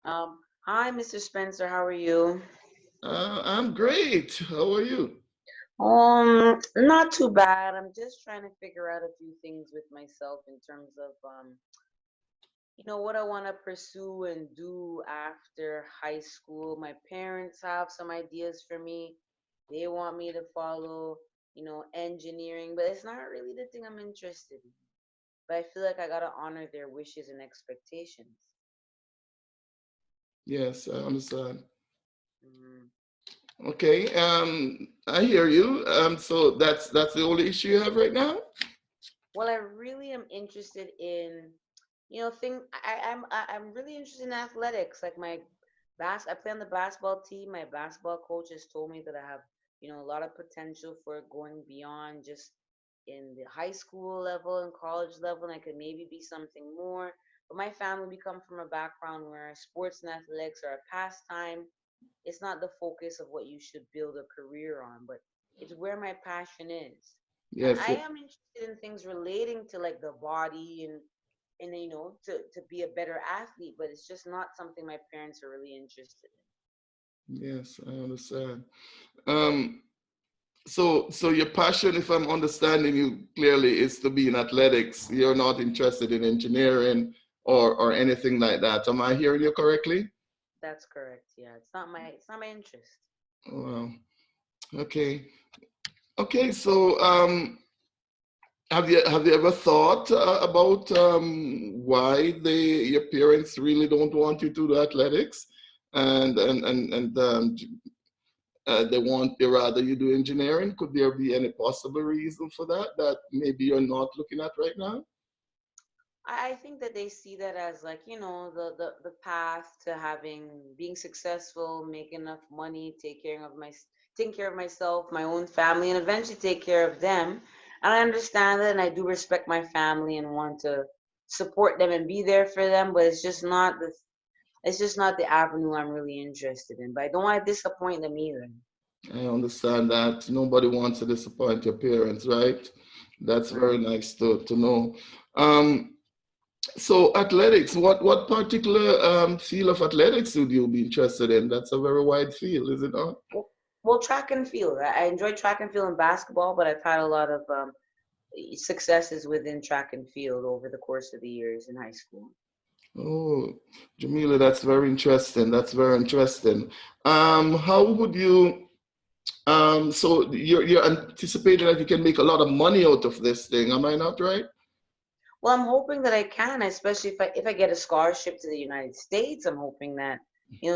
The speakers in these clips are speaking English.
Hi, Mr. Spencer. How are you? I'm great. How are you? Not too bad. I'm just trying to figure out a few things with myself in terms of what I want to pursue and do after high school. My parents have some ideas for me. They want me to follow, engineering, but it's not really the thing I'm interested in. But I feel like I gotta honor their wishes and expectations. Yes, I understand. Mm. Okay, I hear you. So that's the only issue you have right now? Well, I really am interested in, I'm really interested in athletics. Like I play on the basketball team. My basketball coach has told me that I have, a lot of potential for going beyond just in the high school level and college level, and I could maybe be something more. But my family, we come from a background where sports and athletics are a pastime. It's not the focus of what you should build a career on, but it's where my passion is. And Yes, I am interested in things relating to like the body and to be a better athlete, but it's just not something my parents are really interested yes, I understand. Um, so your passion, if I'm understanding you clearly, is to be in athletics. You're not interested in engineering or anything like that. Am I hearing you correctly? in. That's correct. Yeah, it's not my interest. Wow. Okay. Okay. So have you ever thought about why your parents really don't want you to do athletics, and they rather you do engineering? Could there be any possible reason for that that maybe you're not looking at right now? I think that they see that as like, the path to having being successful, make enough money, taking care of myself, my own family, and eventually take care of them. And I understand that, and I do respect my family and want to support them and be there for them. But it's just not the avenue I'm really interested in. But I don't want to disappoint them either. I understand that nobody wants to disappoint your parents, right? That's very Right. nice to know. Um, So athletics, what particular field of athletics would you be interested in? That's a very wide field, is it not? Well, track and field. I enjoy track and field and basketball, but I've had a lot of successes within track and field over the course of the years in high school. Oh, Jamila, that's very interesting. That's very interesting. How would you so you're anticipating that you can make a lot of money out of this thing, am I not right? Well, I'm hoping that I can, especially if I get a scholarship to the United States. I'm hoping that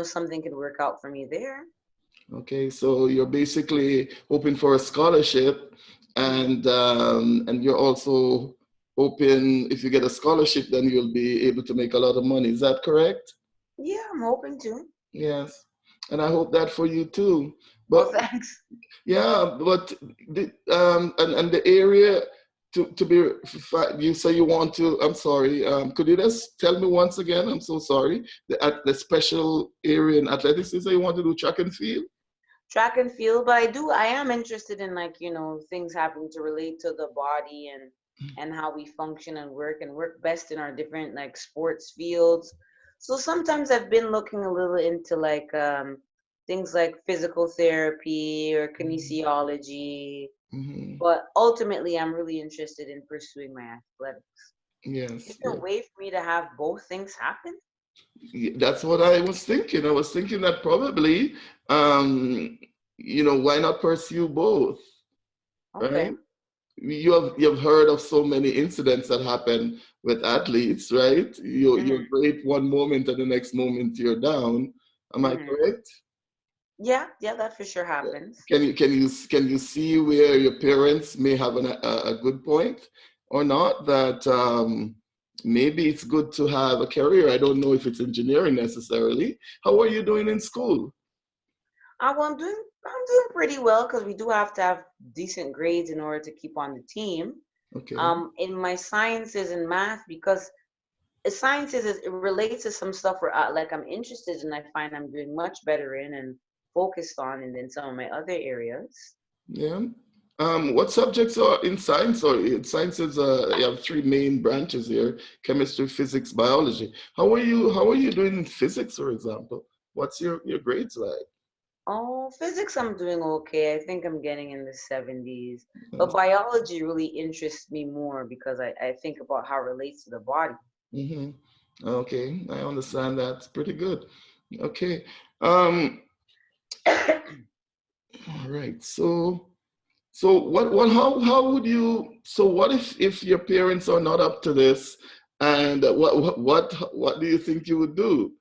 something could work out for me there. Okay, so you're basically hoping for a scholarship, and you're also hoping if you get a scholarship, then you'll be able to make a lot of money. Is that correct? Yeah, I'm hoping to. Yes, and I hope that for you too. Well, But thanks. yeah, but and the area to be you say you want to. I'm sorry. Could you just tell me once again? I'm so sorry. The special area in athletics is that you want to do track and field. Track and field, but I am interested in like, things having to relate to the body and how we function and work best in our different like sports fields. So sometimes I've been looking a little into like things like physical therapy or kinesiology, Hmm. but ultimately I'm really interested in pursuing my athletics. Is Yes, there yeah. a way for me to have both things happen? That's what I was thinking. I was thinking that probably, um, why not pursue both, right? Okay. You've heard of so many incidents that happen with athletes, right? You're Hmm. great one moment and the next moment you're down. Am I Hmm. correct? Yeah, yeah, that for sure happens. Can you see where your parents may have a good point or not? That maybe it's good to have a career. I don't know if it's engineering necessarily. How are you doing in school? Well, I'm doing pretty well because we do have to have decent grades in order to keep on the team. Okay. In my sciences and math, because sciences it relates to some stuff where like I'm interested in, I find I'm doing much better in and focused on, and than some of my other areas. Yeah. What subjects are in science? Or science is you have three main branches here: chemistry, physics, biology. How are you doing in physics, for example? What's your grades like? Oh, physics, I'm doing okay. I think I'm getting in the 70s. But biology really interests me more because I think about how it relates to the body. Mm-hmm. Okay, I understand that. Pretty good. Okay. Um, all right. So what how would you so what if your parents are not up to this, and what do you think you would do?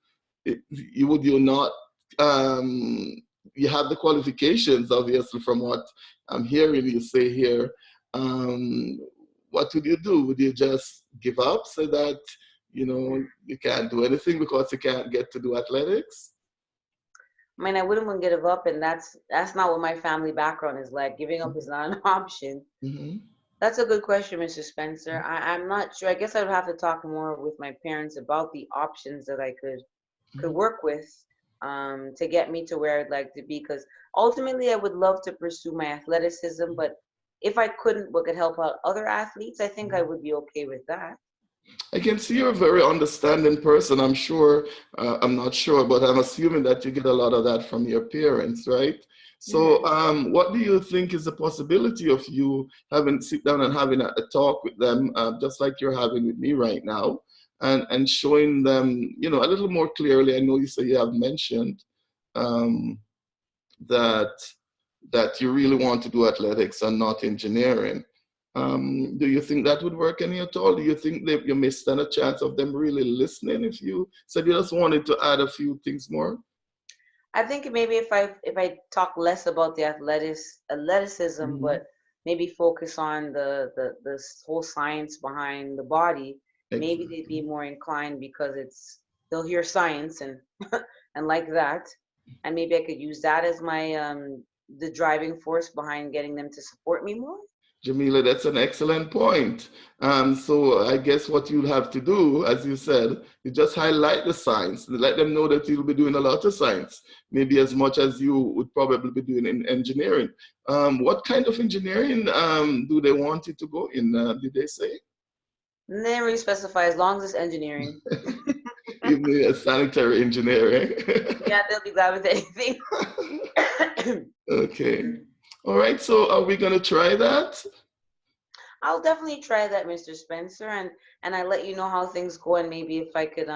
You not um you have the qualifications, obviously, from what I'm hearing you say here. Um what would you do? Would you just give up, so that you can't do anything because you can't get to do athletics? I mean, I wouldn't want to give up, and that's not what my family background is like. Giving up is not an option. Hmm. That's a good question, Mr. Spencer. I'm not sure. I guess I would have to talk more with my parents about the options that I could work with to get me to where I'd like to be. Because ultimately, I would love to pursue my athleticism, but if I couldn't, what could help out other athletes, I think I would be okay with that. I can see you're a very understanding person. I'm sure, I'm not sure, but I'm assuming that you get a lot of that from your parents, right? So, Hmm. what do you think is the possibility of you having sit down and having a talk with them, just like you're having with me right now, and showing them, a little more clearly? I know you say you have mentioned um, that you really want to do athletics and not engineering. Do you think that would work any at all? Do you think that you may stand a chance of them really listening if you said you just wanted to add a few things more? I think maybe if I talk less about the athleticism, Hmm. but maybe focus on the whole science behind the body, maybe they'd be Exactly. more inclined because they'll hear science and and like that, and maybe I could use that as my the driving force behind getting them to support me more. Jamila, that's an excellent point. So I guess what you'll have to do, as you said, you just highlight the science, let them know that you'll be doing a lot of science, maybe as much as you would probably be doing in engineering. What kind of engineering do they want you to go in? Did they say? And they really specify as long as it's engineering. Even a sanitary engineering. Yeah, they'll be glad with anything. Okay. All right. So are we going to try that? I'll definitely try that, Mr. Spencer, and I let you know how things go, and maybe if I could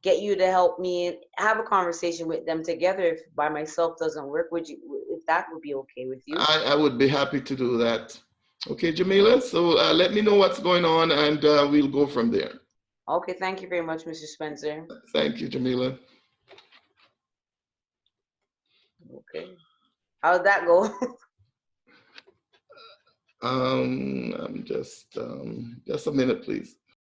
get you to help me have a conversation with them together. If by myself doesn't work, would you? If that would be okay with you? I would be happy to do that. Okay, Jamila. So let me know what's going on, and we'll go from there. Okay, thank you very much, Mr. Spencer. Thank you, Jamila. Okay, how'd that go? I'm just a minute, please.